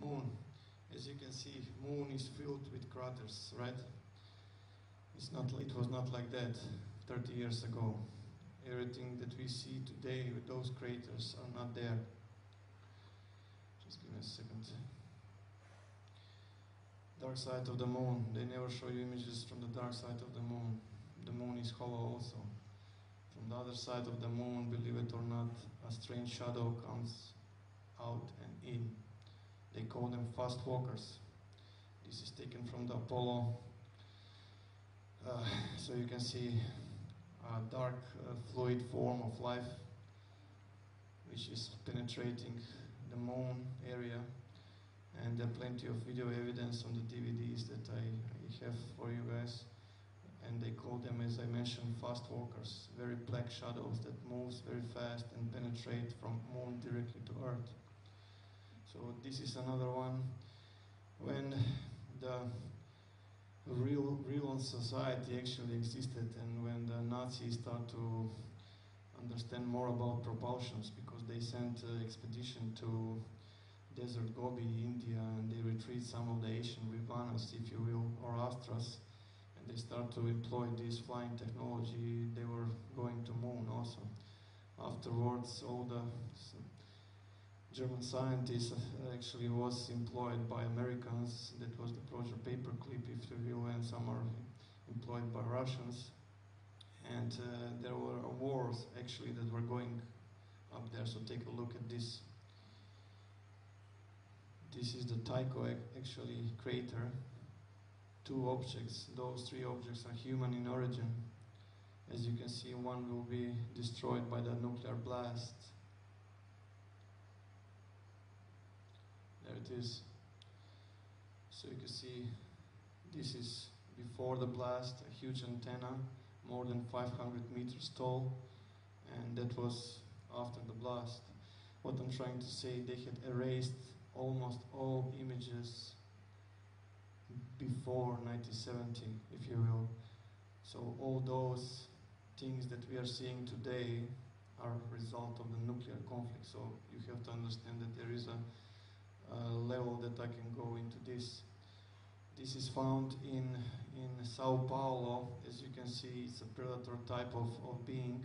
moon. As you can see, moon is filled with craters, right? It was not like that 30 years ago. Everything that we see today with those craters are not there. Just give me a second. Dark side of the moon. They never show you images from the dark side of the moon. The moon is hollow also. From the other side of the moon, believe it or not, a strange shadow comes out and in. They call them fast walkers. This is taken from the Apollo. So you can see a dark fluid form of life which is penetrating the moon area, and there are plenty of video evidence on the DVDs that I have for you guys, and they call them, as I mentioned, fast walkers, very black shadows that moves very fast and penetrate from moon directly to Earth. So this is another one. When the real society actually existed, and when the Nazis start to understand more about propulsions, because they sent an expedition to Desert Gobi, India, and they retrieved some of the Asian Vimanas, if you will, or Astras, and they start to employ this flying technology. They were going to moon also. Afterwards, all the German scientists actually was employed by Americans. That was the Project Paperclip, if you will, and some are employed by Russians. And there were wars actually that were going up there. So take a look at this. This is the Tycho actually crater. Two objects. Those three objects are human in origin. As you can see, one will be destroyed by the nuclear blast. There it is. So you can see this is before the blast, a huge antenna, more than 500 meters tall, and that was after the blast. What I'm trying to say, they had erased almost all images before 1970, if you will. So all those things that we are seeing today are a result of the nuclear conflict. So you have to understand that there is a level that I can go into this. This is found in Sao Paulo. As you can see, it's a predator type of being.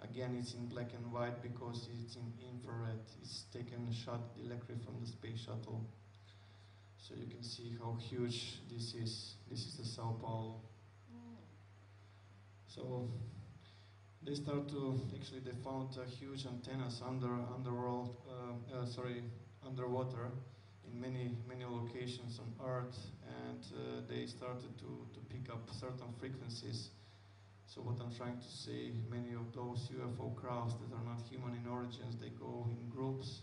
Again, it's in black and white because it's in infrared. It's taken a shot directly from the space shuttle. So you can see how huge this is. This is the Sao Paulo. So they start to, actually they found huge antennas underwater in many locations on Earth, and they started to pick up certain frequencies. So what I'm trying to say, many of those UFO crafts that are not human in origins, they go in groups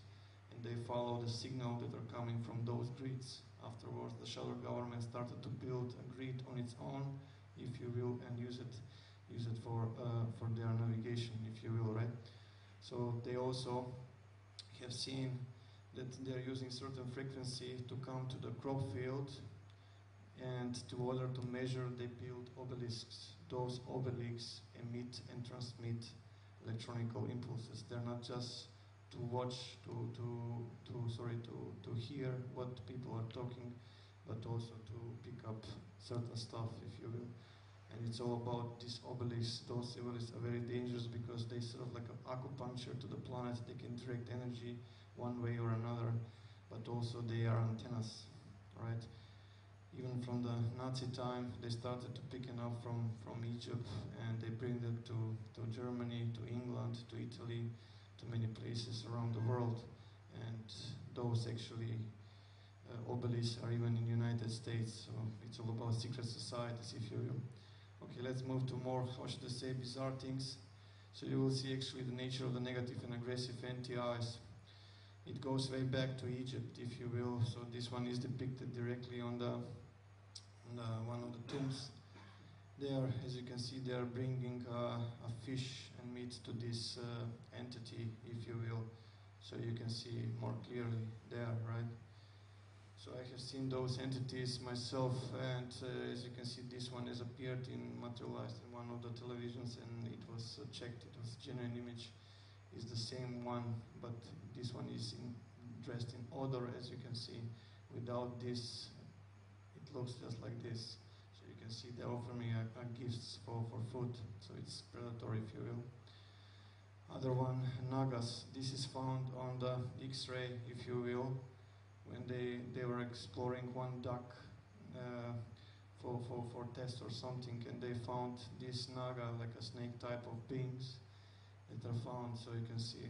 and they follow the signal that are coming from those grids. Afterwards, the shadow government started to build a grid on its own, if you will, and use it for their navigation, if you will, right? So they also have seen that they're using certain frequency to come to the crop field, and in order to measure, they build obelisks. Those obelisks emit and transmit electronical impulses. They're not just to watch, to hear what people are talking, but also to pick up certain stuff, if you will. And it's all about these obelisks. Those obelisks are very dangerous because they serve like an acupuncture to the planet. They can direct energy one way or another, but also they are antennas, right? Even from the Nazi time, they started to pick up from Egypt, and they bring them to Germany, to England, to Italy, to many places around the world. And those actually obelisks are even in the United States. So it's all about secret societies, if you will. Okay, let's move to more, how should I say, bizarre things. So you will see actually the nature of the negative and aggressive NTIs. It goes way back to Egypt, if you will. So this one is depicted directly on one of the tombs. There, as you can see, they are bringing a fish and meat to this entity, if you will. So you can see more clearly there, right? So I have seen those entities myself, and as you can see, this one has appeared materialized in one of the televisions, and it was checked. It was a genuine image. It's the same one, but this one is dressed in odor, as you can see, Without this, it looks just like this. So you can see they offer me gifts for food, so it's predatory, if you will. Other one, Nagas. This is found on the X-ray, if you will, when they were exploring one duck for test or something, and they found this Naga, like a snake type of beings that are found, so you can see.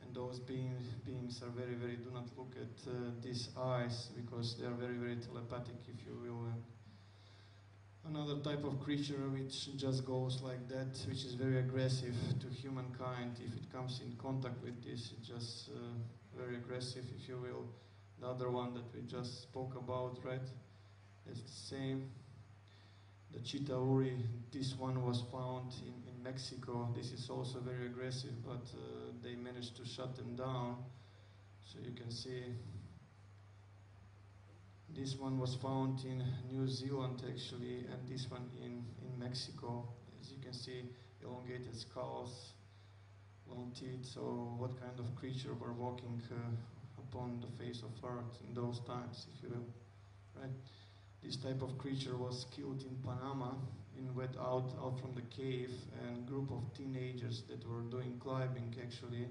And those beings are very, very, do not look at these eyes, because they are very, very telepathic, if you will. And another type of creature which just goes like that, which is very aggressive to humankind. If it comes in contact with this, it's just very aggressive, if you will. The other one that we just spoke about, right? It's the same. The Chitauri, this one was found in Mexico. This is also very aggressive, but they managed to shut them down. So you can see this one was found in New Zealand actually, and this one in Mexico. As you can see, elongated skulls, long teeth. So what kind of creature were walking upon the face of earth in those times, if you will, right? This type of creature was killed in Panama, went out from the cave, and a group of teenagers that were doing climbing actually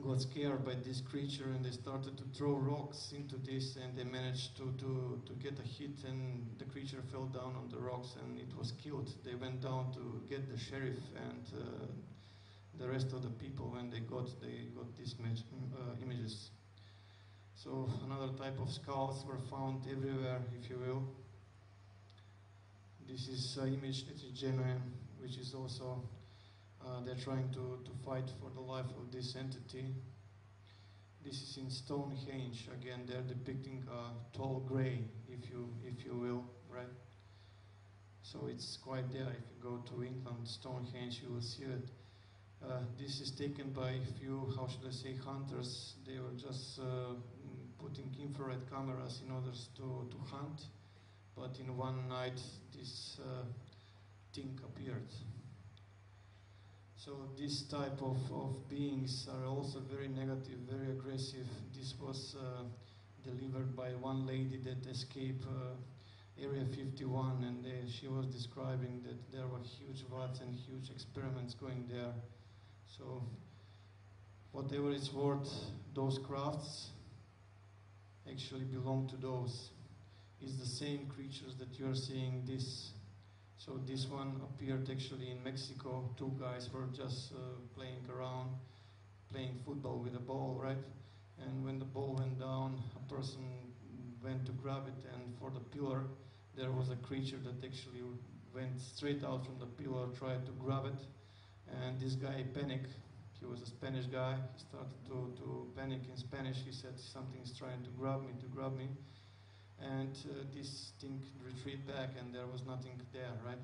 got scared by this creature, and they started to throw rocks into this, and they managed to get a hit, and the creature fell down on the rocks and it was killed. They went down to get the sheriff and the rest of the people when they got these images. So another type of skulls were found everywhere, if you will. This is an image that is genuine, which is also they're trying to fight for the life of this entity. This is in Stonehenge. Again, they're depicting a tall grey, if you will, right? So it's quite there. If you go to England, Stonehenge, you will see it. This is taken by a few, how should I say, hunters. They were just putting infrared cameras in order to hunt, but in one night this thing appeared. So this type of beings are also very negative, very aggressive. This was delivered by one lady that escaped Area 51, and she was describing that there were huge vats and huge experiments going there. So whatever it's worth, those crafts actually belong to those. It's the same creatures that you are seeing this. So this one appeared actually in Mexico. Two guys were just playing around, playing football with a ball, right? And when the ball went down, a person went to grab it, and for the pillar, there was a creature that actually went straight out from the pillar, tried to grab it, and this guy panicked. He was a Spanish guy. He started to panic in Spanish. He said, something's trying to grab me. And this thing retreated back, and there was nothing there, right?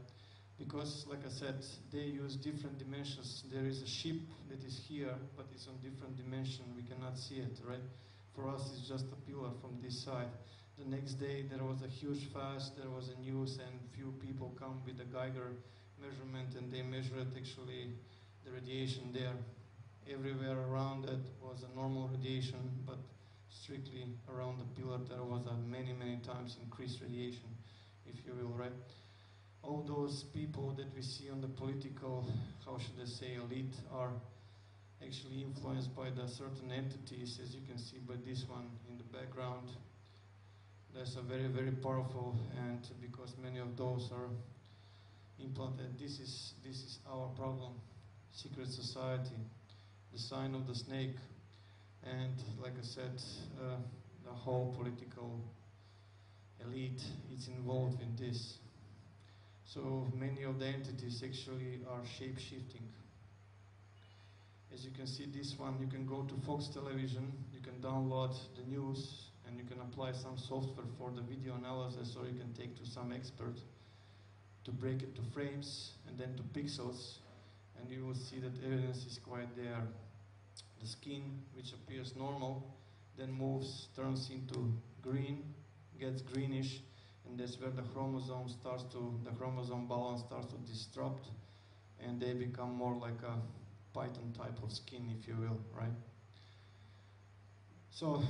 Because, like I said, they use different dimensions. There is a ship that is here, but it's on different dimension. We cannot see it, right? For us, it's just a pillar from this side. The next day, there was a huge fast. There was a news, and few people come with a Geiger measurement, and they measured actually the radiation there. Everywhere around it was a normal radiation, but strictly around the pillar there was a many times increased radiation, if you will, right? All those people that we see on the political, how should I say, elite, are actually influenced by the certain entities, as you can see by this one in the background. That's a very powerful, and because many of those are implanted, this is our problem. Secret society, the sign of the snake. And like I said, the whole political elite is involved in this. So many of the entities actually are shape-shifting. As you can see this one, you can go to Fox Television, you can download the news, and you can apply some software for the video analysis, or you can take to some expert to break it to frames and then to pixels, and you will see that evidence is quite there. The skin, which appears normal, then moves, turns into green, gets greenish, and that's where the chromosome balance starts to disrupt, and they become more like a python type of skin, if you will, right? So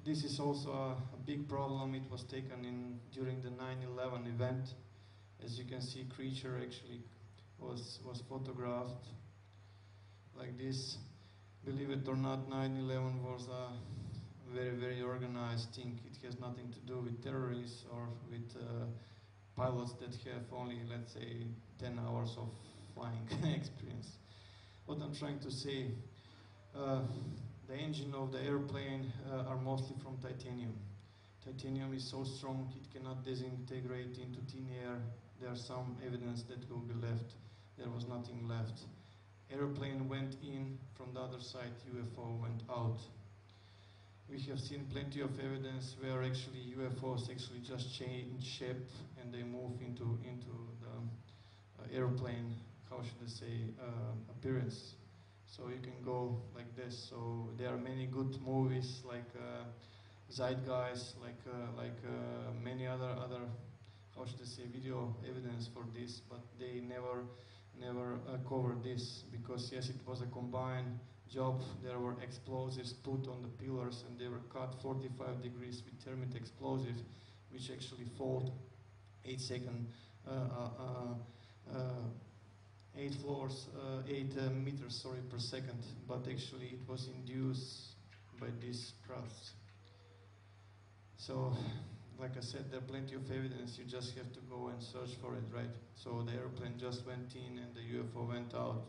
this is also a big problem. It was taken in during the 9/11 event. As you can see, creature actually was photographed like this. Believe it or not, 9/11 was a very organized thing. It has nothing to do with terrorists or with pilots that have only, let's say, 10 hours of flying experience. What I'm trying to say, the engine of the airplane are mostly from titanium. Titanium is so strong it cannot disintegrate into thin air. There's some evidence that will be left. There was nothing left. Airplane went in, from the other side UFO went out. We have seen plenty of evidence where actually UFOs actually just change shape and they move into the airplane, how should I say, appearance. So you can go like this. So there are many good movies like Zeitgeist, like many other how should I say, video evidence for this, but they never covered this, because yes, it was a combined job. There were explosives put on the pillars and they were cut 45 degrees with thermite explosive, which actually fall 8 meters, sorry, per second, but actually it was induced by these crafts. So, like I said, there are plenty of evidence. You just have to go and search for it, right? So the airplane just went in and the UFO went out.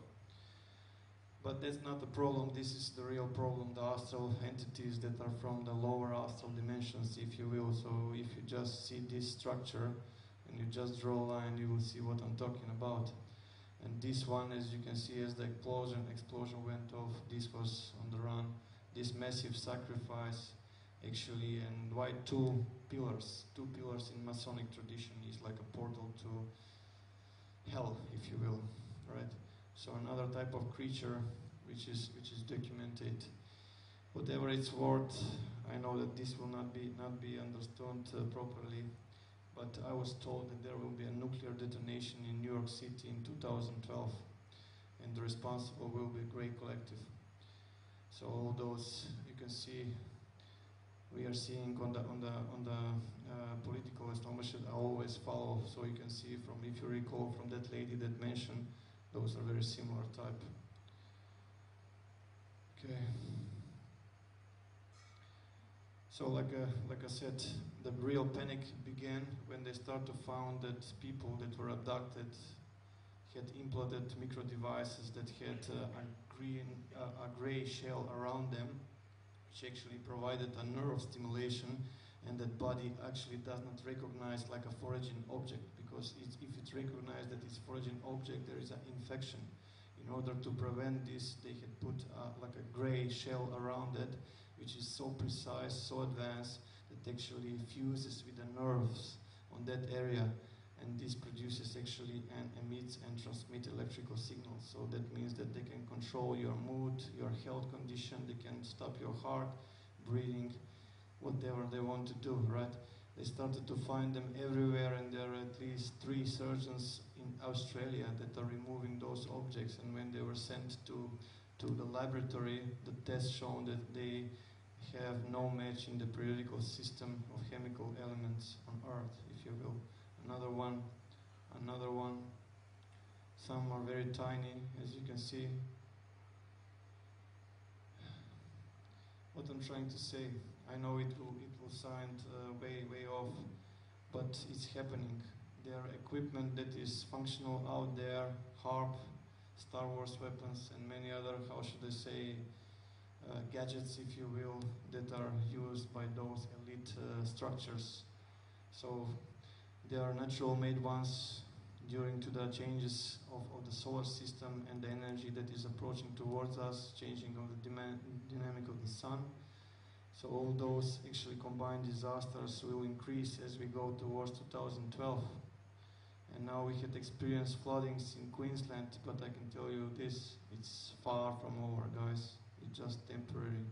But that's not the problem. This is the real problem, the astral entities that are from the lower astral dimensions, if you will. So if you just see this structure and you just draw a line, you will see what I'm talking about. And this one, as you can see, as the explosion went off, this was on the run. This massive sacrifice, actually, and why two pillars in Masonic tradition is like a portal to hell, if you will, right? So another type of creature which is documented. Whatever it's worth, I know that this will not be understood properly, but I was told that there will be a nuclear detonation in New York City in 2012, and the responsible will be Grey Collective. So all those you can see, we are seeing on the political establishment, I always follow. So you can see from, if you recall, from that lady that mentioned, those are very similar type. Okay. So like I said, the real panic began when they started to find that people that were abducted had implanted micro devices that had a gray shell around them, which actually provided a nerve stimulation, and that body actually does not recognize like a foreign object, because if it recognizes that it's foreign object, there is an infection. In order to prevent this, they had put like a gray shell around it, which is so precise, so advanced, that actually fuses with the nerves on that area, and this produces actually and emits and transmits electrical signals. So that means that they can control your mood, your health condition, they can stop your heart, breathing, whatever they want to do, right? They started to find them everywhere, and there are at least 3 surgeons in Australia that are removing those objects, and when they were sent to the laboratory, the tests shown that they have no match in the periodical system of chemical elements on Earth, if you will. Another one. Some are very tiny, as you can see. What I'm trying to say, I know it will sound way off, but it's happening. There are equipment that is functional out there, HARP, Star Wars weapons, and many other, how should I say, gadgets, if you will, that are used by those elite structures. So they are natural made ones during to the changes of the solar system and the energy that is approaching towards us, changing of the dynamic of the sun. So all those actually combined disasters will increase as we go towards 2012. And now we had experienced floodings in Queensland, but I can tell you this, it's far from over, guys. It's just temporary.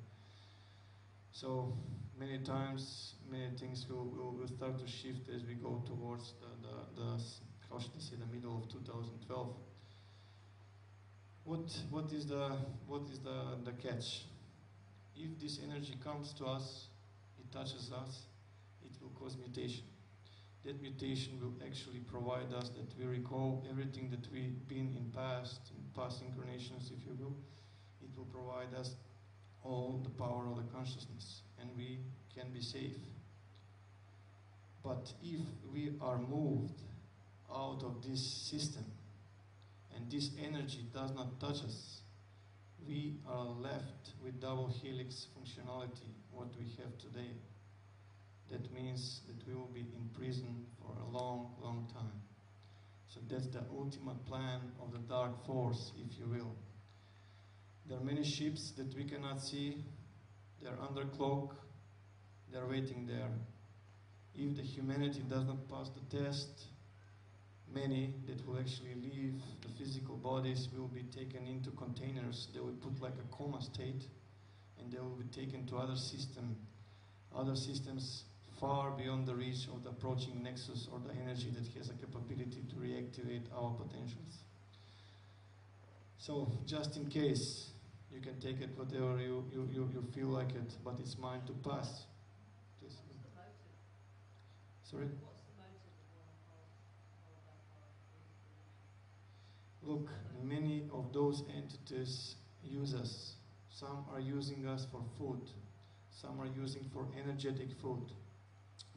So many times, many things will start to shift as we go towards the how should I say, the middle of 2012. What is the catch? if this energy comes to us, it touches us, it will cause mutation. That mutation will actually provide us that we recall everything that we've been in past incarnations, if you will. It will provide us all the power of the consciousness, and we can be safe. But if we are moved out of this system, and this energy does not touch us, we are left with double helix functionality, what we have today. That means that we will be in prison for a long, long time. So that's the ultimate plan of the dark force, if you will. There are many ships that we cannot see. They're under cloak. They're waiting there. If the humanity does not pass the test, many that will actually leave the physical bodies will be taken into containers. They will put like a coma state, and they will be taken to other systems far beyond the reach of the approaching nexus or the energy that has a capability to reactivate our potentials. So, just in case, you can take it whatever you feel like it, but it's mine to pass. Please. What's the motive? Sorry? What's the motive of one of that power? Look, many of those entities use us. Some are using us for food. Some are using for energetic food.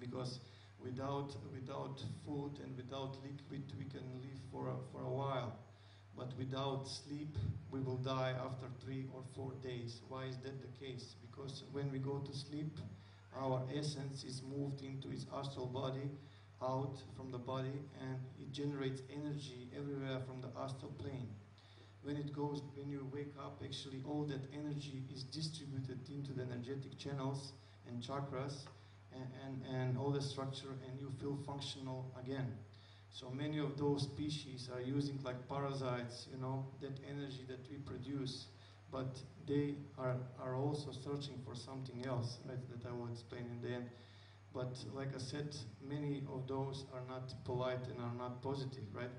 Because without food and without liquid, we can live for a while. But without sleep, we will die after 3 or 4 days. Why is that the case? Because when we go to sleep, our essence is moved into its astral body, out from the body, and it generates energy everywhere from the astral plane. When you wake up, actually all that energy is distributed into the energetic channels and chakras and all the structure, and you feel functional again. So many of those species are using like parasites, that energy that we produce, but they are also searching for something else, right, that I will explain in the end. But like I said, many of those are not polite and are not positive, right?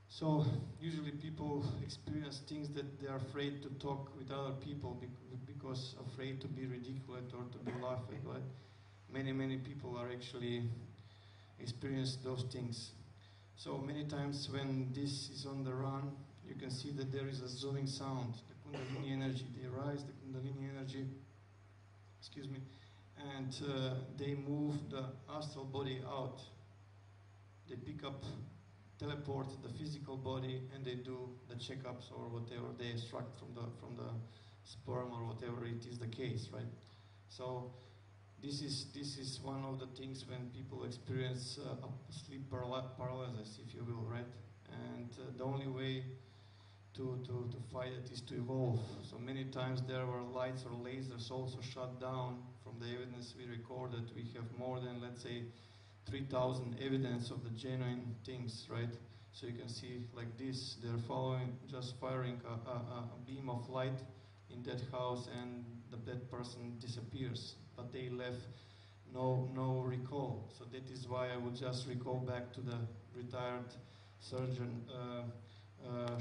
So usually people experience things that they are afraid to talk with other people because afraid to be ridiculed or to be laughed at, right? Many people are actually experience those things. So many times when this is on the run, you can see that there is a zooming sound, the Kundalini energy. They rise the Kundalini energy, and they move the astral body out. They pick up, teleport the physical body, and they do the checkups or whatever they extract from the sperm or whatever it is the case, right? So this is one of the things when people experience sleep paralysis, if you will, right? And the only way to fight it is to evolve. So many times there were lights or lasers also shut down. From the evidence we recorded, we have more than, let's say, 3,000 evidence of the genuine things, right? So you can see like this, they're just firing a beam of light in that house, and the dead person disappears, but they left no recall. So that is why I would just recall back to the retired surgeon,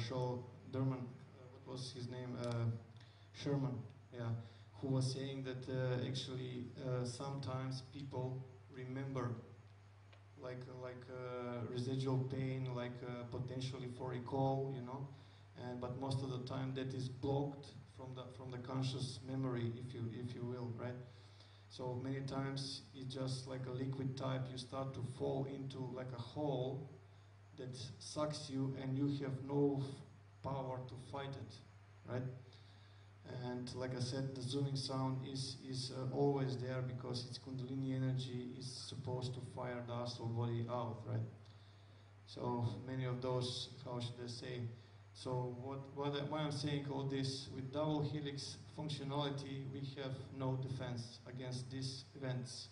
Shaw Derman, what was his name? Sherman, yeah, who was saying that actually sometimes people remember like residual pain, like potentially for recall, but most of the time that is blocked from the conscious memory, if you will, right? So many times it's just like a liquid type. You start to fall into like a hole that sucks you, and you have no power to fight it, right? And like I said, the zooming sound is always there because it's Kundalini energy is supposed to fire the astral body out, right? So many of those, how should I say? So why I'm saying all this, with double helix functionality, we have no defense against these events,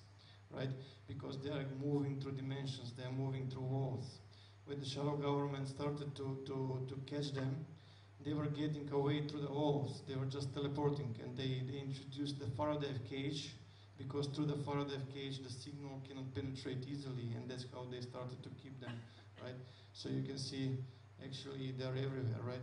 right? Because they are moving through dimensions, they are moving through walls. When the shadow government started to catch them, they were getting away through the walls. They were just teleporting, and they introduced the Faraday cage, because through the Faraday cage the signal cannot penetrate easily, and that's how they started to keep them, right? So you can see actually they're everywhere, right?